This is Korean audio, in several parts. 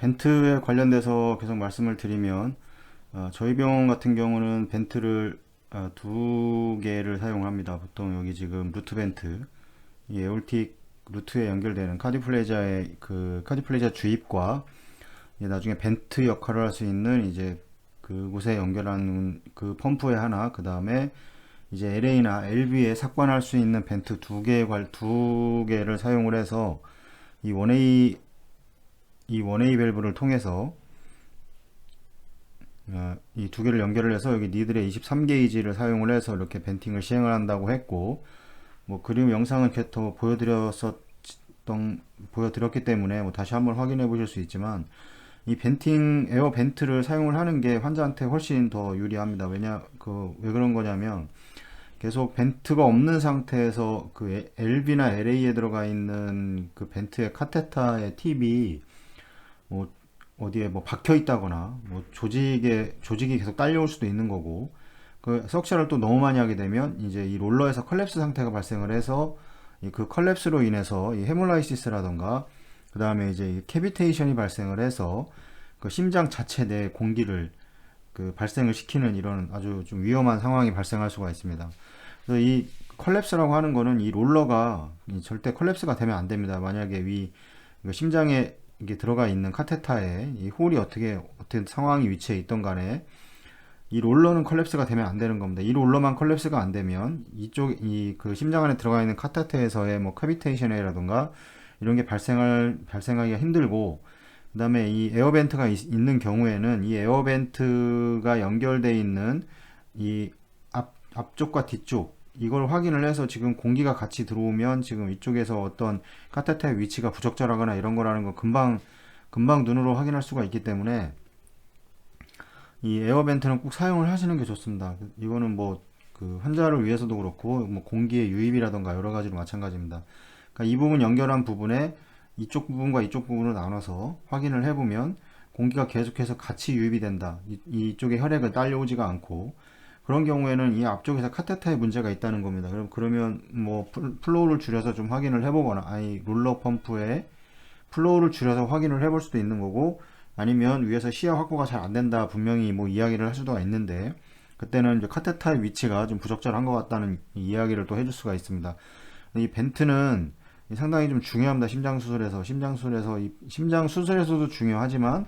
벤트에 관련돼서 계속 말씀을 드리면 저희 병원 같은 경우는 벤트를 두 개를 사용합니다. 보통 여기 지금 루트 벤트, 이 에올틱 루트에 연결되는 카디플레자의 그 카디플레자 주입과 이제 나중에 벤트 역할을 할 수 있는 이제 그곳에 연결하는 그 펌프에 하나, 그 다음에 이제 LA나 LB에 삭관할 수 있는 벤트 두 개를 사용을 해서 이 1A 밸브를 통해서 이 두 개를 연결을 해서 여기 니들의 23게이지를 사용을 해서 이렇게 벤팅을 시행을 한다고 했고, 뭐 그림 영상은 이렇게 더 보여드렸기 때문에 뭐 다시 한번 확인해 보실 수 있지만, 이 벤팅 에어 벤트를 사용을 하는 게 환자한테 훨씬 더 유리합니다. 왜 그런 거냐면, 계속 벤트가 없는 상태에서 그 LB나 LA에 들어가 있는 그 벤트의 카테터의 팁이 뭐 어디에 뭐 박혀 있다거나 뭐 조직이 계속 딸려올 수도 있는 거고, 그 석션을 또 너무 많이 하게 되면 이제 이 롤러에서 컬랩스 상태가 발생을 해서 그 컬랩스로 인해서 이 헤몰라이시스라던가 그 다음에 이제 이 캐비테이션이 발생을 해서 그 심장 자체 내 공기를 그 발생을 시키는 이런 아주 좀 위험한 상황이 발생할 수가 있습니다. 그래서 이 컬랩스라고 하는 거는 이 롤러가 절대 컬랩스가 되면 안 됩니다. 만약에 심장에 이게 들어가 있는 카테터에 이 홀이 어떤 상황이 위치해 있던 간에 이 롤러는 컬랩스가 되면 안 되는 겁니다. 이 롤러만 컬랩스가 안 되면 그 심장 안에 들어가 있는 카테터에서의 뭐 카비테이션이라든가 이런 게 발생하기가 힘들고, 그 다음에 이 에어벤트가 있는 경우에는 이 에어벤트가 연결되어 있는 이 앞쪽과 뒤쪽 이걸 확인을 해서 지금 공기가 같이 들어오면 지금 이쪽에서 어떤 카테터의 위치가 부적절하거나 이런 거라는 거 금방 눈으로 확인할 수가 있기 때문에 이 에어벤트는 꼭 사용을 하시는 게 좋습니다. 이거는 뭐 그 환자를 위해서도 그렇고 뭐 공기의 유입이라던가 여러 가지로 마찬가지입니다. 그러니까 이 부분 연결한 부분에 이쪽 부분과 이쪽 부분을 나눠서 확인을 해보면 공기가 계속해서 같이 유입이 된다. 이쪽에 혈액은 딸려오지가 않고, 그런 경우에는 이 앞쪽에서 카테터에 문제가 있다는 겁니다. 그러면 뭐 플로우를 줄여서 좀 확인을 해보거나, 아니 롤러 펌프에 플로우를 줄여서 확인을 해볼 수도 있는 거고, 아니면 위에서 시야 확보가 잘 안 된다 분명히 뭐 이야기를 할 수도 있는데, 그때는 이제 카테터의 위치가 좀 부적절한 것 같다는 이야기를 또 해줄 수가 있습니다. 이 벤트는 상당히 좀 중요합니다. 심장 수술에서도 중요하지만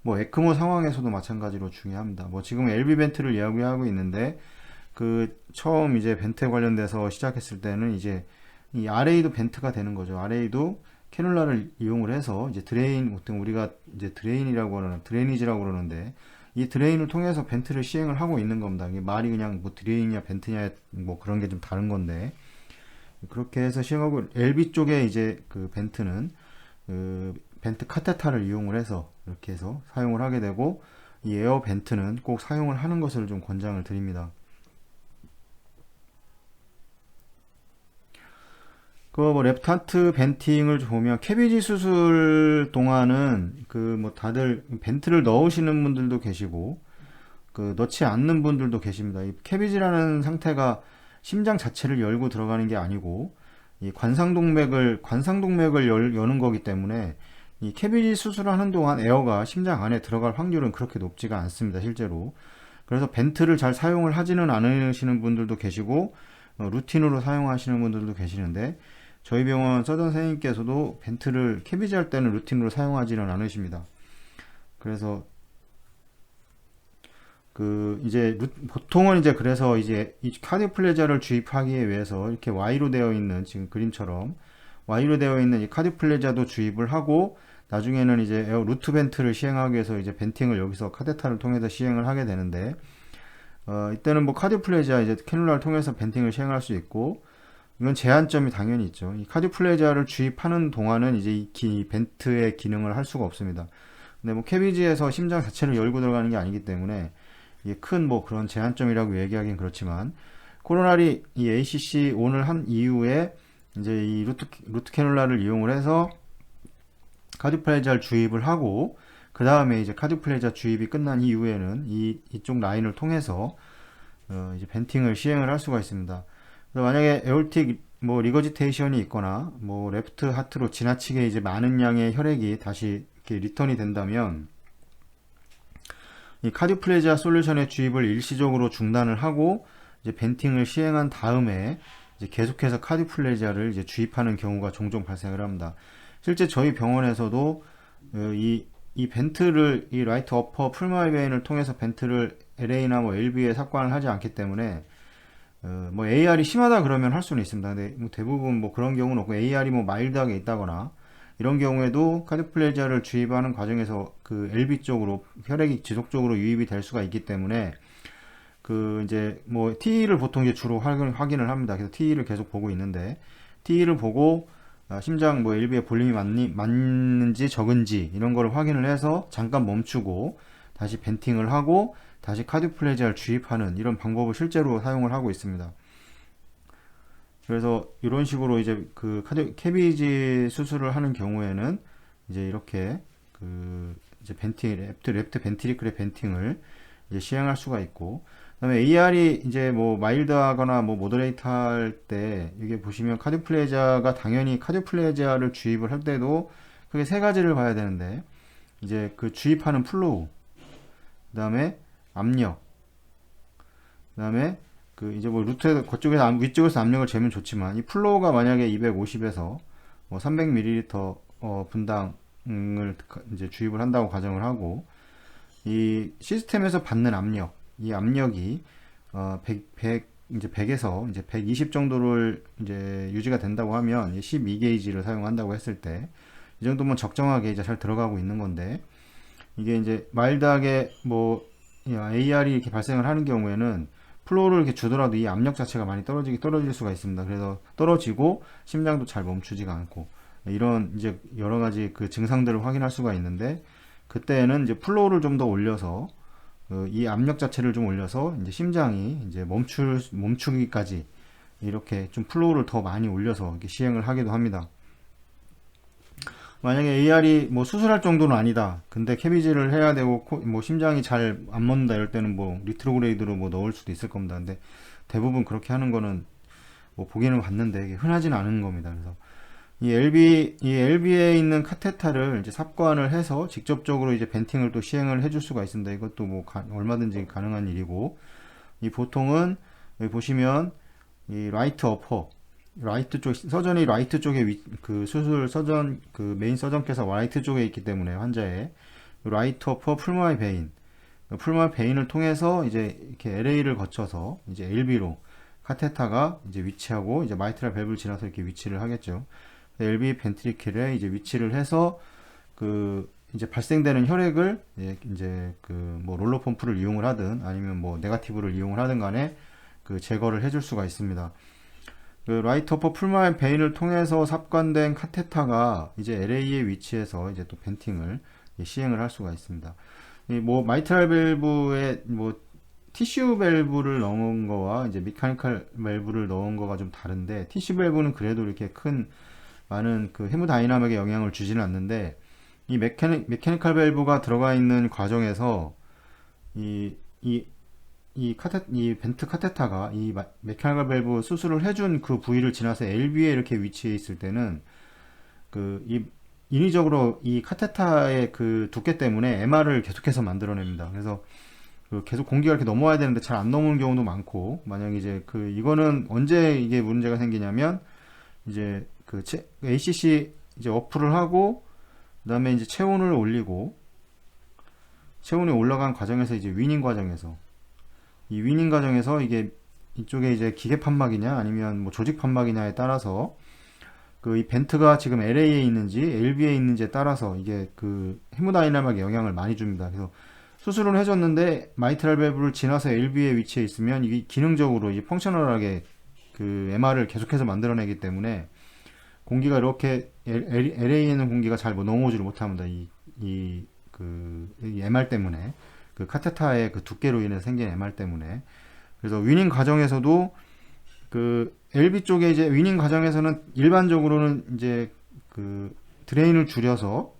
뭐 에크모 상황에서도 마찬가지로 중요합니다. 뭐 지금 LB 벤트를 이야기하고 있는데, 그 처음 이제 벤트에 관련돼서 시작했을 때는 이제 이 RA도 벤트가 되는 거죠. RA도 캐놀라를 이용을 해서 이제 보통 우리가 이제 드레이니지라고 그러는데, 이 드레인을 통해서 벤트를 시행을 하고 있는 겁니다. 이게 말이 그냥 뭐 드레인이냐 벤트냐 뭐 그런 게 좀 다른 건데, 그렇게 해서 시행하고, LB 쪽에 이제 그 벤트는 그 벤트 카테터를 이용을 해서 이렇게 해서 사용을 하게 되고, 이 에어 벤트는 꼭 사용을 하는 것을 좀 권장을 드립니다. 그 뭐 랩트 벤팅을 보면 캐비지 수술 동안은 그 뭐 다들 벤트를 넣으시는 분들도 계시고 그 넣지 않는 분들도 계십니다. 이 캐비지라는 상태가 심장 자체를 열고 들어가는 게 아니고 이 관상동맥을 여는 거기 때문에, 이 캐비지 수술을 하는 동안 에어가 심장 안에 들어갈 확률은 그렇게 높지가 않습니다, 실제로. 그래서 벤트를 잘 사용을 하지는 않으시는 분들도 계시고 루틴으로 사용하시는 분들도 계시는데, 저희 병원 서전 선생님께서도 벤트를 캐비지 할 때는 루틴으로 사용하지는 않으십니다. 그래서 보통은 이제 그래서 이제 이 카디오플레자를 주입하기 위해서 이렇게 Y로 되어 있는, 지금 그림처럼 Y로 되어 있는 이 카디오플레자도 주입을 하고, 나중에는 이제 에어 루트 벤트를 시행하기 위해서 이제 벤팅을 여기서 카테터를 통해서 시행을 하게 되는데, 이때는 뭐 카디오플레자 이제 캐놀라를 통해서 벤팅을 시행할 수 있고, 이건 제한점이 당연히 있죠. 이 카디오플레자를 주입하는 동안은 이제 이 벤트의 기능을 할 수가 없습니다. 근데 뭐 캐비지에서 심장 자체를 열고 들어가는 게 아니기 때문에 이게 큰 뭐 그런 제한점이라고 얘기하기는 그렇지만, 코로나리 이 ACC 오늘 한 이후에 이제 이 루트 캐놀라를 이용을 해서 카디오플레자를 주입을 하고, 그 다음에 이제 카디오플레자 주입이 끝난 이후에는 이쪽 라인을 통해서 이제 벤팅을 시행을 할 수가 있습니다. 그래서 만약에 에올틱 뭐 리거지테이션이 있거나 뭐 레프트 하트로 지나치게 이제 많은 양의 혈액이 다시 이렇게 리턴이 된다면 이 카디오플레지아 솔루션의 주입을 일시적으로 중단을 하고 이제 벤팅을 시행한 다음에 이제 계속해서 카디오플레지아를 이제 주입하는 경우가 종종 발생을 합니다. 실제 저희 병원에서도 이 벤트를 이 라이트 어퍼 풀마이베인을 통해서 벤트를 LA나 뭐 LB에 삽관을 하지 않기 때문에 뭐 AR이 심하다 그러면 할 수는 있습니다. 근데 뭐 대부분 뭐 그런 경우는 없고 AR이 뭐 마일드하게 있다거나 이런 경우에도 카디오플레지아를 주입하는 과정에서 그 LB 쪽으로 혈액이 지속적으로 유입이 될 수가 있기 때문에 그 이제 뭐 TE를 보통 이제 주로 확인을 합니다. 그래서 TE를 계속 보고 있는데 TE를 보고 심장 뭐 LB의 볼륨이 맞는지 적은지 이런 거를 확인을 해서 잠깐 멈추고 다시 벤팅을 하고 다시 카디오플레지아를 주입하는 이런 방법을 실제로 사용을 하고 있습니다. 그래서 이런 식으로 이제 그 캐비지 수술을 하는 경우에는 이제 이렇게 그 이제 레프트 벤트리클의 벤팅을 이제 시행할 수가 있고, 그다음에 AR이 이제 뭐 마일드하거나 뭐 모더레이트 할 때 이게 보시면 카디오플레지아가 당연히 카디오플레지아를 주입을 할 때도 크게 세 가지를 봐야 되는데 이제 그 주입하는 플로우, 그다음에 압력, 그다음에 그 이제 뭐 루트에 그쪽에서 위쪽에서 압력을 재면 좋지만 이 플로우가 만약에 250에서 뭐 300ml 분당을 이제 주입을 한다고 가정을 하고 이 시스템에서 받는 압력, 이 압력이 100에서 이제 120 정도를 이제 유지가 된다고 하면 12게이지를 사용한다고 했을 때 이 정도면 적정하게 이제 잘 들어가고 있는 건데, 이게 이제 마일드하게 뭐 AR이 이렇게 발생을 하는 경우에는 플로우를 이렇게 주더라도 이 압력 자체가 많이 떨어질 수가 있습니다. 그래서 떨어지고 심장도 잘 멈추지가 않고 이런 이제 여러 가지 그 증상들을 확인할 수가 있는데, 그때는 이제 플로우를 좀 더 올려서 이 압력 자체를 좀 올려서 이제 심장이 이제 멈추기까지 이렇게 좀 플로우를 더 많이 올려서 이렇게 시행을 하기도 합니다. 만약에 AR이 뭐 수술할 정도는 아니다. 근데 캐비지를 해야 되고 뭐 심장이 잘 안 멎는다 이럴 때는 뭐 리트로그레이드로 뭐 넣을 수도 있을 겁니다. 근데 대부분 그렇게 하는 거는 뭐 보기는 봤는데 이게 흔하지는 않은 겁니다. 그래서 이 LB에 있는 카테타를 이제 삽관을 해서 직접적으로 이제 벤팅을 또 시행을 해줄 수가 있습니다. 이것도 뭐 얼마든지 가능한 일이고, 이 보통은 여기 보시면 이 라이트 어퍼, 라이트 쪽 서전이 라이트 쪽에 그 수술 서전 그 메인 서전께서 라이트 쪽에 있기 때문에 환자의 라이트 어퍼 풀마이 베인을 통해서 이제 이렇게 LA를 거쳐서 이제 LB로 카테타가 이제 위치하고 이제 마이트랄 밸브를 지나서 이렇게 위치를 하겠죠. LB 벤트리클에 이제 위치를 해서 그 이제 발생되는 혈액을 이제 그 뭐 롤러 펌프를 이용을 하든 아니면 뭐 네가티브를 이용을 하든 간에 그 제거를 해줄 수가 있습니다. 그 라이트 어퍼 풀마이 베인을 통해서 삽관된 카테타가 이제 LA에 위치해서 이제 또 벤팅을 시행을 할 수가 있습니다. 이 뭐 마이트랄 밸브에 뭐 티슈 밸브를 넣은 거와 이제 메카니컬 밸브를 넣은 거가 좀 다른데, 티슈 밸브는 그래도 이렇게 많은 그 헤모다이나믹에 영향을 주지는 않는데, 이 메카니컬 밸브가 들어가 있는 과정에서 이 벤트 카테타가 이 메카니컬 밸브 수술을 해준 그 부위를 지나서 LB에 이렇게 위치해 있을 때는 인위적으로 이 카테타의 그 두께 때문에 MR을 계속해서 만들어냅니다. 그래서 계속 공기가 이렇게 넘어와야 되는데 잘 안 넘어오는 경우도 많고, 만약 이제 이거는 언제 이게 문제가 생기냐면 이제 ACC 이제 어플을 하고 그다음에 이제 체온을 올리고, 체온이 올라간 과정에서 이제 위닝 과정에서 이게 이쪽에 이제 기계 판막이냐 아니면 뭐 조직 판막이냐에 따라서 이 벤트가 지금 LA에 있는지 LB에 있는지에 따라서 이게 그 헤모다이나믹에 영향을 많이 줍니다. 그래서 수술을 해줬는데 마이트랄 밸브를 지나서 LB에 위치해 있으면 이게 기능적으로 이제 펑셔널하게 그 MR을 계속해서 만들어내기 때문에 공기가 이렇게 LA에 있는 공기가 잘 넘어오지를 못합니다. 이 MR 때문에, 그 카테타의 그 두께로 인해서 생긴 MR 때문에. 그래서 위닝 과정에서도 그 LB 쪽에 이제 위닝 과정에서는 일반적으로는 이제 그 드레인을 줄여서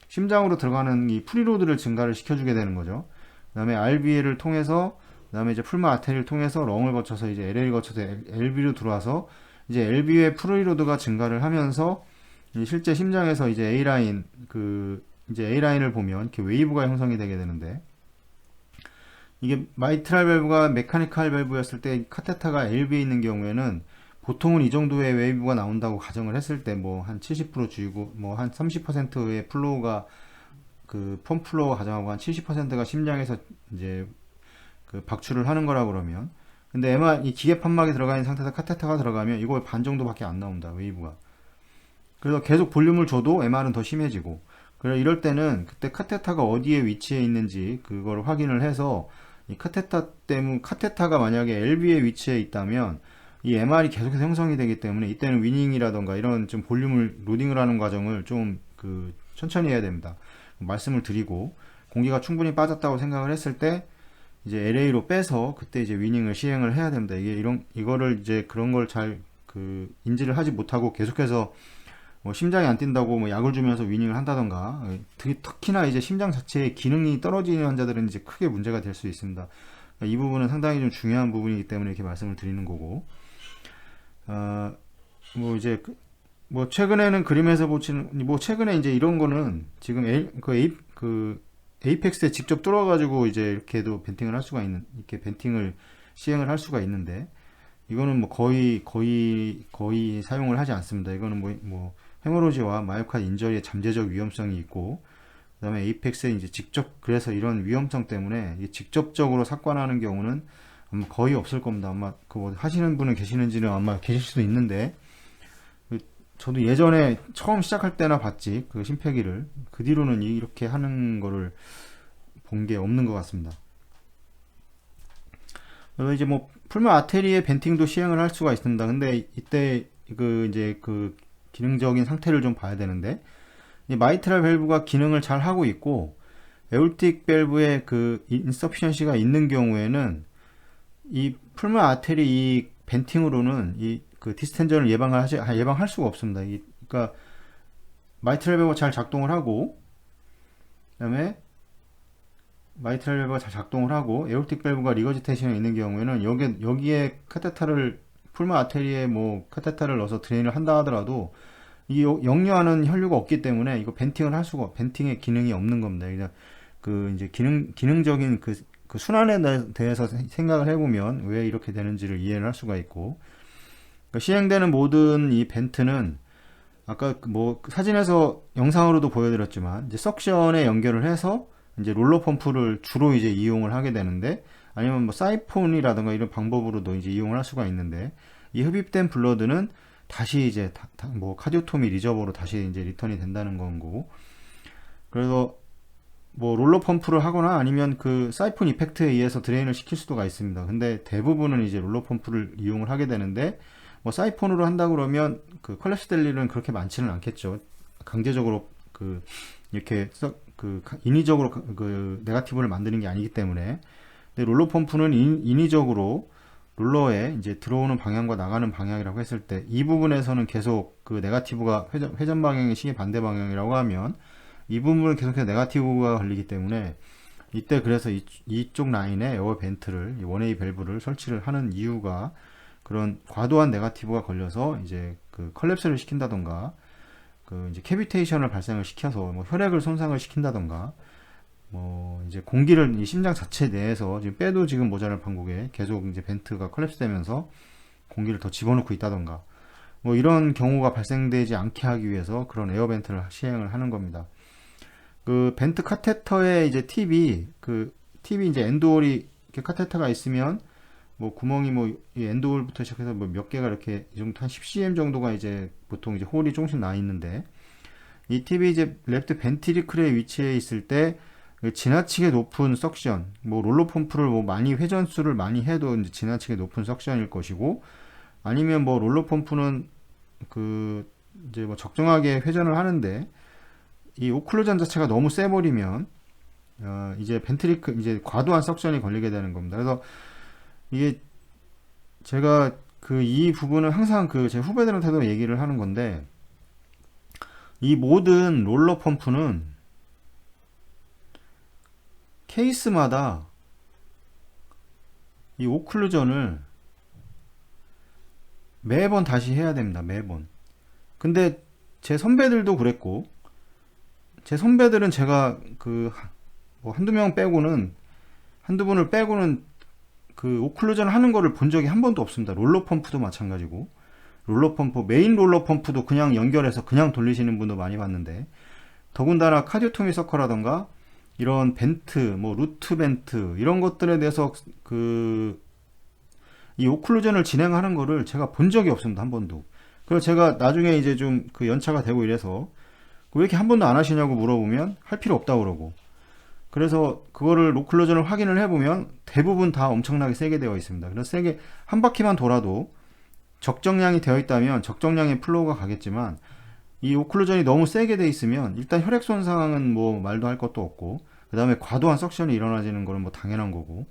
심장으로 들어가는 이 프리로드를 증가를 시켜주게 되는 거죠. 그 다음에 RB를 통해서, 그 다음에 이제 풀마 아테리를 통해서 렁을 거쳐서 이제 LA를 거쳐서 LB로 들어와서 이제 LB의 프리로드가 증가를 하면서 실제 심장에서 이제 A라인 그 이제 A라인을 보면 이렇게 웨이브가 형성이 되게 되는데, 이게 마이트랄 밸브가 메카니컬 밸브였을 때 카테타가 LB에 있는 경우에는 보통은 이 정도의 웨이브가 나온다고 가정을 했을 때 뭐 한 70% 주이고 뭐 한 30%의 플로우가 그 펌프 플로우 가정하고 한 70%가 심장에서 이제 그 박출을 하는 거라 그러면, 근데 이 기계 판막에 들어가 있는 상태에서 카테타가 들어가면 이거 반 정도밖에 안 나온다, 웨이브가. 그래서 계속 볼륨을 줘도 MR은 더 심해지고, 그래 이럴 때는 그때 카테타가 어디에 위치해 있는지 그걸 확인을 해서, 이 카테타가 만약에 LB에 위치해 있다면 이 MR이 계속해서 형성이 되기 때문에 이때는 위닝이라던가 이런 좀 볼륨을 로딩을 하는 과정을 좀 그 천천히 해야 됩니다. 말씀을 드리고, 공기가 충분히 빠졌다고 생각을 했을 때 이제 LA로 빼서 그때 이제 위닝을 시행을 해야 됩니다. 이거를 이제 그런 걸 잘 그 인지를 하지 못하고 계속해서 뭐 심장이 안 뛴다고 뭐 약을 주면서 위닝을 한다던가, 특히나 이제 심장 자체의 기능이 떨어지는 환자들은 이제 크게 문제가 될 수 있습니다. 이 부분은 상당히 좀 중요한 부분이기 때문에 이렇게 말씀을 드리는 거고, 뭐 이제 뭐 최근에는 그림에서 보시는 뭐 최근에 이제 이런 거는 지금 에이펙스에 직접 뚫어가지고 이제 이렇게도 벤팅을 할 수가 있는, 이렇게 벤팅을 시행을 할 수가 있는데, 이거는 뭐 거의 사용을 하지 않습니다. 이거는 뭐 헤모로지와 마이오카드 인저리의 잠재적 위험성이 있고, 그 다음에 에이펙스에 이제 직접, 그래서 이런 위험성 때문에 직접적으로 삭관하는 경우는 아마 거의 없을 겁니다. 아마 그거 하시는 분은 계시는지는 아마 계실 수도 있는데, 저도 예전에 처음 시작할 때나 봤지, 그 심폐기를. 그 뒤로는 이렇게 하는 거를 본 게 없는 것 같습니다. 그래서 이제 뭐 풀물 아테리의 벤팅도 시행을 할 수가 있습니다. 근데 이때 이제 그 기능적인 상태를 좀 봐야 되는데, 이 마이트랄 밸브가 기능을 잘 하고 있고 에올틱 밸브에 그 인서피션시가 있는 경우에는 이 풀물 아테리 이 벤팅으로는 이 그 디스텐전을 예방할 수가 없습니다. 그러니까 마이트랄 밸브가 잘 작동을 하고, 그다음에 마이트랄 밸브가 잘 작동을 하고 에올틱 밸브가 리거지테이션이 있는 경우에는 여기에 카테타를 풀물 아테리에 뭐 카테타를 넣어서 드레인을 한다 하더라도 이 역류하는 혈류가 없기 때문에 이거 벤팅의 기능이 없는 겁니다. 그냥 그 이제 기능적인 그 순환에 대해서 생각을 해보면 왜 이렇게 되는지를 이해를 할 수가 있고, 그러니까 시행되는 모든 이 벤트는 아까 뭐 사진에서 영상으로도 보여드렸지만 이제 석션에 연결을 해서 이제 롤러 펌프를 주로 이제 이용을 하게 되는데, 아니면 뭐 사이폰이라든가 이런 방법으로도 이제 이용을 할 수가 있는데, 이 흡입된 블러드는 다시 이제 뭐 카디오토미 리저버로 다시 이제 리턴이 된다는 거고, 그래서 뭐 롤러 펌프를 하거나 아니면 그 사이폰 이펙트에 의해서 드레인을 시킬 수도가 있습니다. 근데 대부분은 이제 롤러 펌프를 이용을 하게 되는데, 뭐 사이폰으로 한다 그러면 그 컬랩스 될 일은 그렇게 많지는 않겠죠. 강제적으로 이렇게 인위적으로 그 네가티브를 만드는 게 아니기 때문에. 근데 롤러 펌프는 인위적으로 롤러에 이제 들어오는 방향과 나가는 방향이라고 했을 때, 이 부분에서는 계속 그 네가티브가 회전 방향의 시계 반대 방향이라고 하면 이 부분은 계속해서 네가티브가 걸리기 때문에, 이때 그래서 이쪽 라인에 에어 벤트를, 1A 밸브를 설치를 하는 이유가, 그런 과도한 네가티브가 걸려서 이제 그 컬랩스를 시킨다던가, 그 이제 캐비테이션을 발생을 시켜서 뭐 혈액을 손상을 시킨다던가, 뭐 이제 공기를 이 심장 자체 내에서 지금 빼도 지금 모자랄 판국에 계속 이제 벤트가 컬랩스 되면서 공기를 더 집어넣고 있다던가, 뭐 이런 경우가 발생되지 않게 하기 위해서 그런 에어 벤트를 시행을 하는 겁니다. 그 벤트 카테터의 이제 팁이 이제 엔드홀이 이렇게 카테터가 있으면 뭐 구멍이 뭐 이 엔드홀부터 시작해서 뭐 몇 개가 이렇게 이 정도 한 10cm 정도가 이제 보통 이제 홀이 조금씩 나 있는데, 이 팁이 이제 랩트 벤트리클에 위치해 있을 때 지나치게 높은 석션, 뭐 롤러 펌프를 뭐 많이 회전수를 많이 해도 이제 지나치게 높은 석션일 것이고, 아니면 뭐 롤러 펌프는 그 이제 뭐 적정하게 회전을 하는데 이 오클루전 자체가 너무 세버리면 이제 이제 과도한 석션이 걸리게 되는 겁니다. 그래서 이게 제가 이 부분은 항상 제 후배들한테도 얘기를 하는 건데, 이 모든 롤러 펌프는 케이스마다 이 오클루전을 매번 다시 해야 됩니다. 매번. 근데 제 선배들도 그랬고 제 선배들은 제가 그 뭐 한두 명 빼고는 한두 분을 빼고는 그 오클루전 하는 거를 본 적이 한 번도 없습니다. 롤러 펌프도 마찬가지고 롤러 펌프 메인 롤러 펌프도 그냥 연결해서 그냥 돌리시는 분도 많이 봤는데 더군다나 카디오토미 서커라던가 이런 벤트 뭐 루트 벤트 이런 것들에 대해서 그 이 오클루전을 진행하는 거를 제가 본 적이 없습니다. 한 번도. 그래서 제가 나중에 이제 좀 그 연차가 되고 이래서 왜 이렇게 한 번도 안 하시냐고 물어보면 할 필요 없다고 그러고, 그래서 그거를 오클루전을 확인을 해보면 대부분 다 엄청나게 세게 되어 있습니다. 그래서 세게 한 바퀴만 돌아도 적정량이 되어 있다면 적정량의 플로우가 가겠지만 이 오클루전이 너무 세게 돼 있으면 일단 혈액 손상은 뭐 말도 할 것도 없고, 그 다음에 과도한 석션이 일어나지는 거는 뭐 당연한 거고,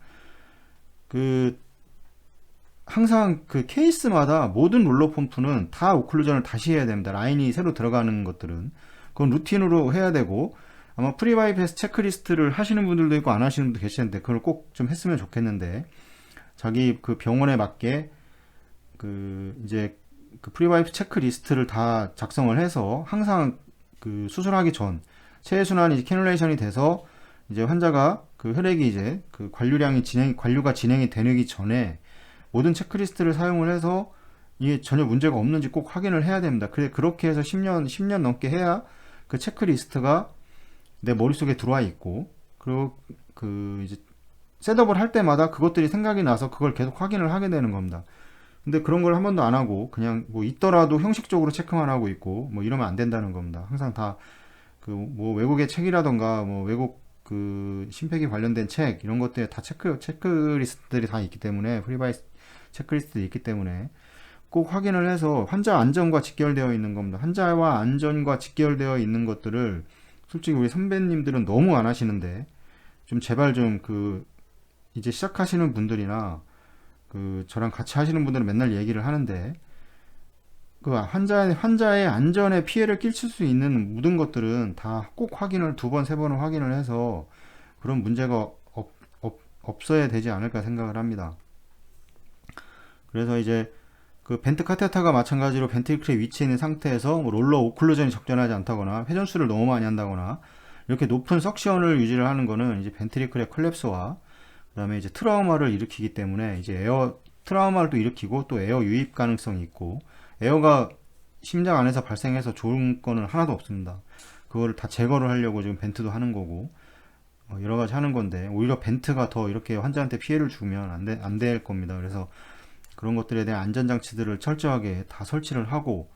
그 항상 그 케이스마다 모든 롤러 펌프는 다 오클루전을 다시 해야 됩니다. 라인이 새로 들어가는 것들은 그건 루틴으로 해야 되고, 아마 프리바이패스 체크리스트를 하시는 분들도 있고 안 하시는 분도 계시는데 그걸 꼭 좀 했으면 좋겠는데, 자기 그 병원에 맞게 그 이제 그 프리바이패스 체크리스트를 다 작성을 해서 항상 그 수술하기 전 체외순환이 캐뉼레이션이 돼서 이제 환자가 그 혈액이 이제 그 관류가 진행이 되기 전에 모든 체크리스트를 사용을 해서 이게 전혀 문제가 없는지 꼭 확인을 해야 됩니다. 그렇게 해서 10년 넘게 해야 그 체크리스트가 내 머릿속에 들어와 있고, 그리고 그 이제 셋업을 할 때마다 그것들이 생각이 나서 그걸 계속 확인을 하게 되는 겁니다. 근데 그런 걸 한 번도 안 하고 그냥 뭐 있더라도 형식적으로 체크만 하고 있고 뭐 이러면 안 된다는 겁니다. 항상 다 그 뭐 외국의 책이라던가 뭐 외국 그 심폐기 관련된 책 이런 것들에 다 체크리스트들이 다 있기 때문에, 프리바이스 체크리스트들이 있기 때문에 꼭 확인을 해서 환자 안전과 직결되어 있는 겁니다. 환자와 안전과 직결되어 있는 것들을 솔직히 우리 선배님들은 너무 안 하시는데, 좀 제발 좀 그 이제 시작하시는 분들이나 그 저랑 같이 하시는 분들은 맨날 얘기를 하는데, 그 환자의 안전에 피해를 끼칠 수 있는 모든 것들은 다 꼭 확인을 두 번, 세 번을 확인을 해서 그런 문제가 없어야 되지 않을까 생각을 합니다. 그래서 이제 그 벤트 카테터가 마찬가지로 벤트리클의 위치에 있는 상태에서 뭐 롤러 오클루전이 적절하지 않다거나 회전수를 너무 많이 한다거나 이렇게 높은 석션을 유지를 하는 거는 이제 벤트리클의 콜랩스와 그다음에 이제 트라우마를 일으키기 때문에 이제 에어 트라우마를 또 일으키고 또 에어 유입 가능성이 있고, 에어가 심장 안에서 발생해서 좋은 거는 하나도 없습니다. 그거를 다 제거를 하려고 지금 벤트도 하는 거고 여러 가지 하는 건데, 오히려 벤트가 더 이렇게 환자한테 피해를 주면 안 될 겁니다. 그래서 그런 것들에 대한 안전장치들을 철저하게 다 설치를 하고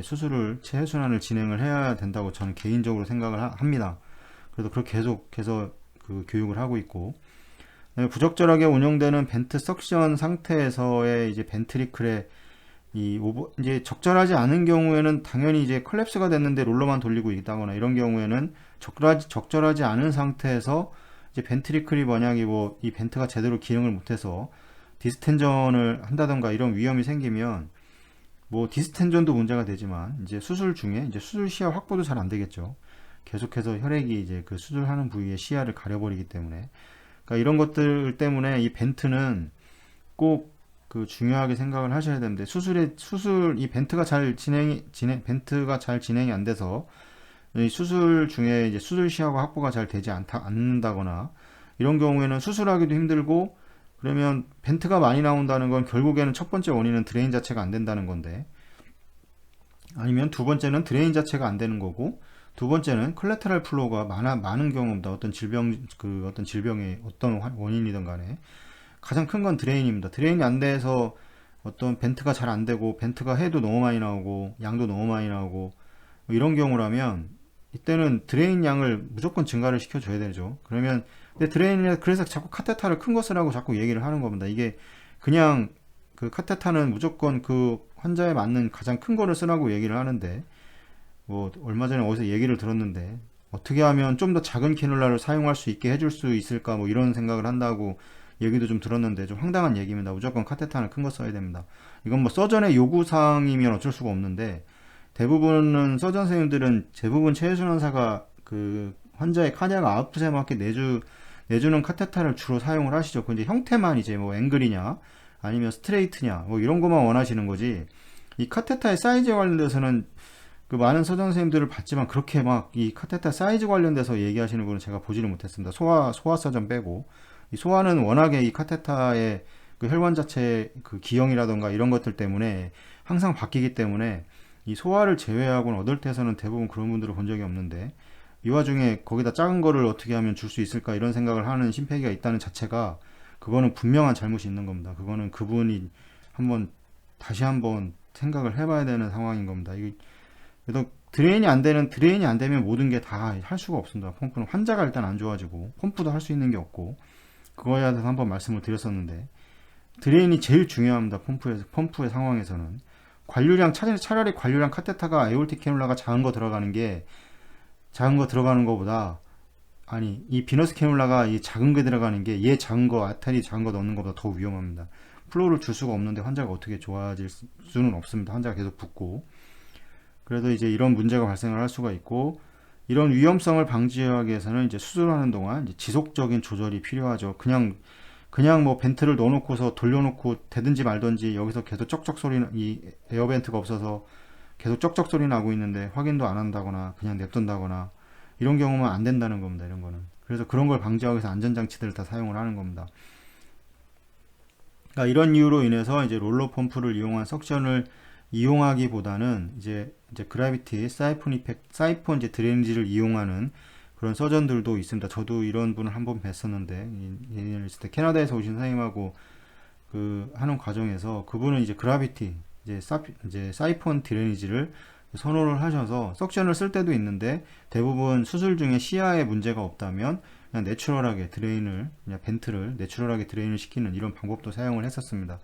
수술을 체해순환을 진행을 해야 된다고 저는 개인적으로 생각을 합니다. 그래서 그렇게 계속해서 그 교육을 하고 있고, 부적절하게 운영되는 벤트 석션 상태에서의 이제 벤트리클의 이제 적절하지 않은 경우에는 당연히 이제 컬랩스가 됐는데 롤러만 돌리고 있다거나 이런 경우에는 적절하지 않은 상태에서 이제 벤트리클이 만약에 뭐 이 벤트가 제대로 기능을 못해서 디스텐전을 한다던가 이런 위험이 생기면, 뭐 디스텐전도 문제가 되지만 이제 수술 중에 이제 수술 시야 확보도 잘 안 되겠죠. 계속해서 혈액이 이제 그 수술하는 부위의 시야를 가려버리기 때문에, 그러니까 이런 것들 때문에 이 벤트는 꼭 그 중요하게 생각을 하셔야 되는데, 이 벤트가 잘 진행이 안 돼서 이 수술 중에 이제 수술 시야가 확보가 잘 되지 않는다거나 이런 경우에는 수술하기도 힘들고, 그러면 벤트가 많이 나온다는 건 결국에는 첫 번째 원인은 드레인 자체가 안 된다는 건데, 아니면 두 번째는 드레인 자체가 안 되는 거고, 두 번째는 콜레테럴 플로우가 많은 경우입니다. 어떤 질병의 어떤 원인이든 간에 가장 큰 건 드레인입니다. 드레인이 안 돼서 어떤 벤트가 잘 안 되고 벤트가 해도 너무 많이 나오고 양도 너무 많이 나오고 뭐 이런 경우라면 이때는 드레인 양을 무조건 증가를 시켜줘야 되죠. 그러면 근데 그래서 자꾸 카테터를 큰 거 쓰라고 자꾸 얘기를 하는 겁니다. 이게 그냥 그 카테터는 무조건 그 환자에 맞는 가장 큰 거를 쓰라고 얘기를 하는데, 뭐 얼마 전에 어디서 얘기를 들었는데 어떻게 하면 좀 더 작은 캐놀라를 사용할 수 있게 해줄 수 있을까 뭐 이런 생각을 한다고 얘기도 좀 들었는데, 좀 황당한 얘기입니다. 무조건 카테터는 큰 거 써야 됩니다. 이건 뭐 서전의 요구사항이면 어쩔 수가 없는데, 대부분은 서전 선생님들은 대부분 체외순환사가 그 환자의 카디악 아웃풋에 맞게 내주는 카테터를 주로 사용을 하시죠. 그 이제 형태만 이제 뭐 앵글이냐 아니면 스트레이트냐 뭐 이런 것만 원하시는 거지, 이 카테터의 사이즈에 관련돼서는 그 많은 서전 선생님들을 봤지만 그렇게 막 이 카테터 사이즈 관련돼서 얘기하시는 분은 제가 보지를 못했습니다. 소아 서전 빼고. 이 소아는 워낙에 이 카테터의 그 혈관 자체 그 기형이라던가 이런 것들 때문에 항상 바뀌기 때문에 이 소아를 제외하고는 어덜트에서는 대부분 그런 분들을 본 적이 없는데, 이 와중에 거기다 작은 거를 어떻게 하면 줄 수 있을까 이런 생각을 하는 심폐기가 있다는 자체가, 그거는 분명한 잘못이 있는 겁니다. 그거는 그분이 다시 한번 생각을 해봐야 되는 상황인 겁니다. 그래도 드레인이 안 되면 모든 게 다 할 수가 없습니다. 펌프는 환자가 일단 안 좋아지고 펌프도 할 수 있는 게 없고, 그거에 대해서 한번 말씀을 드렸었는데, 드레인이 제일 중요합니다. 펌프의 상황에서는 차라리 관류량 카테터가 에올틱 캐놀라가 작은 거 들어가는 거보다, 아니 이 비너스 캐놀라가 이 작은 게 들어가는 게 얘 작은 거 아타리 작은 거 넣는 것보다 더 위험합니다. 플로우를 줄 수가 없는데 환자가 어떻게 좋아질 수는 없습니다. 환자가 계속 붓고. 그래도 이제 이런 문제가 발생을 할 수가 있고, 이런 위험성을 방지하기 위해서는 이제 수술하는 동안 이제 지속적인 조절이 필요하죠. 그냥 뭐 벤트를 넣어놓고서 돌려놓고 되든지 말든지 여기서 계속 이 에어벤트가 없어서 계속 쩍쩍 소리 나고 있는데 확인도 안 한다거나 그냥 냅둔다거나 이런 경우는 안 된다는 겁니다. 이런 거는. 그래서 그런 걸 방지하기 위해서 안전장치들을 다 사용을 하는 겁니다. 그러니까 이런 이유로 인해서 이제 롤러 펌프를 이용한 석션을 이용하기보다는 이제 그라비티, 사이폰 이제 드레인지를 이용하는 그런 서전들도 있습니다. 저도 이런 분을 한번 뵀었는데, 예전에 있을 때 캐나다에서 오신 선생님하고 그 하는 과정에서 그분은 이제 그라비티, 이제 사이폰 드레인지를 선호를 하셔서 석션을 쓸 때도 있는데, 대부분 수술 중에 시야에 문제가 없다면 그냥 내추럴하게 그냥 벤트를 내추럴하게 드레인을 시키는 이런 방법도 사용을 했었습니다.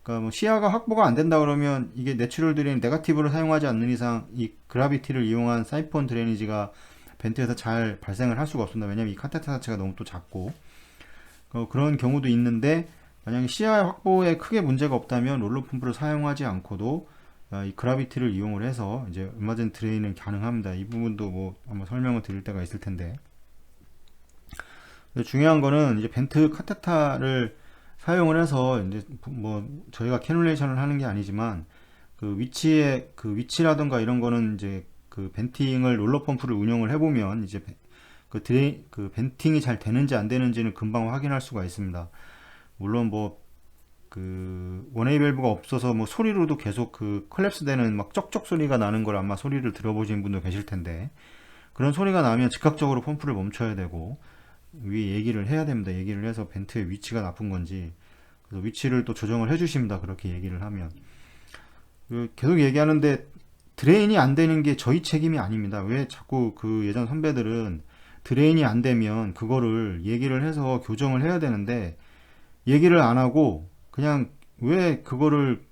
그러니까 뭐 시야가 확보가 안 된다 그러면 이게 내추럴 드레인 네거티브를 사용하지 않는 이상 이 그라비티를 이용한 사이폰 드레이니지가 벤트에서 잘 발생을 할 수가 없습니다. 왜냐면 이 카테터 자체가 너무 또 작고, 그런 경우도 있는데, 만약에 시야 확보에 크게 문제가 없다면 롤러 펌프를 사용하지 않고도 이 그라비티를 이용을 해서 이제 얼마든 드레인은 가능합니다. 이 부분도 뭐 한번 설명을 드릴 때가 있을 텐데, 중요한 거는 이제 벤트 카테터를 사용을 해서 이제 뭐 저희가 캐놀레이션을 하는 게 아니지만 그 위치라든가 이런 거는 이제 그 벤팅을 롤러 펌프를 운영을 해보면 이제 그 벤팅이 잘 되는지 안 되는지는 금방 확인할 수가 있습니다. 물론 뭐 그 원웨이 밸브가 없어서 뭐 소리로도 계속 그 컬랩스 되는 막 쩍쩍 소리가 나는 걸 아마 소리를 들어보신 분도 계실 텐데, 그런 소리가 나면 즉각적으로 펌프를 멈춰야 되고 위에 얘기를 해야 됩니다. 얘기를 해서 벤트의 위치가 나쁜 건지, 그래서 위치를 또 조정을 해주십니다. 그렇게 얘기를 하면. 계속 얘기하는데 드레인이 안 되는 게 저희 책임이 아닙니다. 왜 자꾸 그 예전 선배들은 드레인이 안 되면 그거를 얘기를 해서 교정을 해야 되는데 얘기를 안 하고 그냥 왜 그거를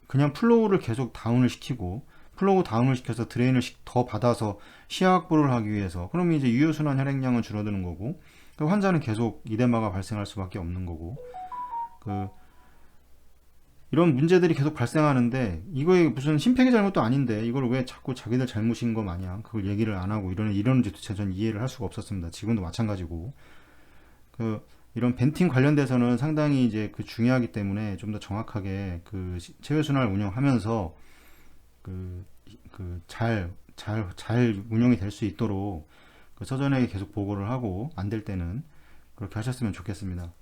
그냥 플로우를 계속 다운을 시키고, 플로우 다운을 시켜서 드레인을 더 받아서 시야 확보를 하기 위해서, 그러면 이제 유효순환 혈액량은 줄어드는 거고, 그 환자는 계속 이대마가 발생할 수밖에 없는 거고, 이런 문제들이 계속 발생하는데, 이거에 무슨 심폐기 잘못도 아닌데 이걸 왜 자꾸 자기들 잘못인 거 마냥 그걸 얘기를 안 하고 이러는지 도대체 전 이해를 할 수가 없었습니다. 지금도 마찬가지고. 이런 벤팅 관련돼서는 상당히 이제 중요하기 때문에 좀 더 정확하게 체외순환을 운영하면서 잘 운영이 될 수 있도록 서전에게 계속 보고를 하고, 안 될 때는 그렇게 하셨으면 좋겠습니다.